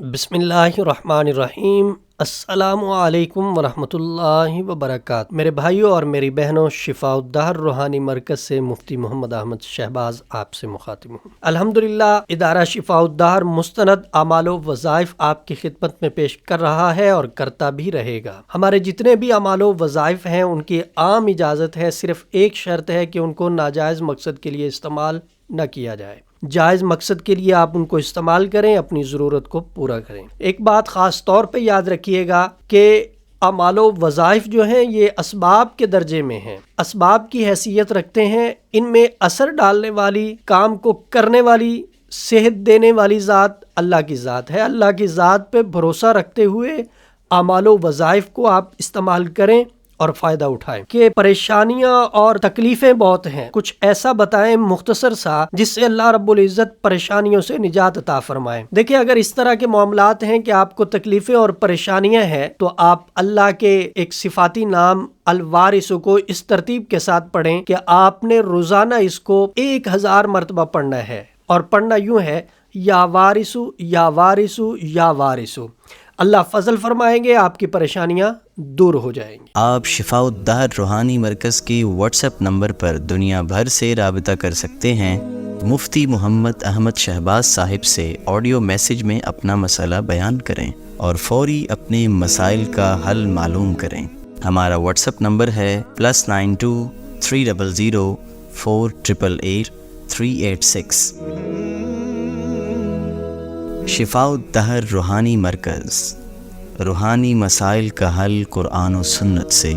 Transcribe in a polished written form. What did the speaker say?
बिस्मिल्लाहिर्रहमानिर्रहीम। अस्सलामु अलैकुम वरहमतुल्लाहि वबरकातुहू। मेरे भाइयों और मेरी बहनों, शिफाउद्दहर रूहानी मरकज़ से मुफ्ती मोहम्मद अहमद शहबाज आपसे मुखातिब हूँ। अल्हम्दुलिल्लाह, इदारा शिफाउद्दहर मुस्तनद अमालो वज़ाइफ आपकी खिदमत में पेश कर रहा है और करता भी रहेगा। हमारे जितने भी अमालो वज़ाइफ हैं उनकी आम इजाज़त है, सिर्फ एक शर्त है कि उनको नाजायज़ मकसद के लिए इस्तेमाल न किया जाए। जायज़ मकसद के लिए आप उनको इस्तेमाल करें, अपनी ज़रूरत को पूरा करें। एक बात ख़ास तौर पे याद रखिएगा कि अमालो वज़ाइफ जो हैं ये असबाब के दर्जे में हैं, असबाब की हैसियत रखते हैं। इनमें असर डालने वाली, काम को करने वाली, सेहत देने वाली ज़ात अल्लाह की ज़ात है। अल्लाह की ज़ात पे भरोसा रखते हुए अमालो वज़ाइफ को आप इस्तेमाल करें और फ़ायदा उठाएं। कि परेशानियां और तकलीफ़ें बहुत हैं, कुछ ऐसा बताएं मुख्तसर सा जिससे अल्लाह रब्बुल इज़्ज़त परेशानियों से निजात अता फरमाएं। देखिए, अगर इस तरह के मामलात हैं कि आपको तकलीफ़ें और परेशानियां हैं तो आप अल्लाह के एक सिफाती नाम अल वारिसु को इस तरतीब के साथ पढ़ें कि आपने रोज़ाना इसको 1000 मरतबा पढ़ना है। और पढ़ना यूँ है, या वारिसु या वारिसु या वारिसु। अल्लाह फजल फरमाएंगे, आपकी परेशानियां दूर हो जाएंगी। आप शिफाउद्दहर रूहानी मरकज़ के व्हाट्सएप नंबर पर दुनिया भर से राबिता कर सकते हैं। मुफ्ती मोहम्मद अहमद शहबाज साहिब से ऑडियो मैसेज में अपना मसला बयान करें और फौरी अपने मसाइल का हल मालूम करें। हमारा व्हाट्सएप नंबर है +92 300 488 386। शिफाउद्दहर रूहानी मरकज़, रूहानी मसाइल का हल कुरान और सुन्नत से।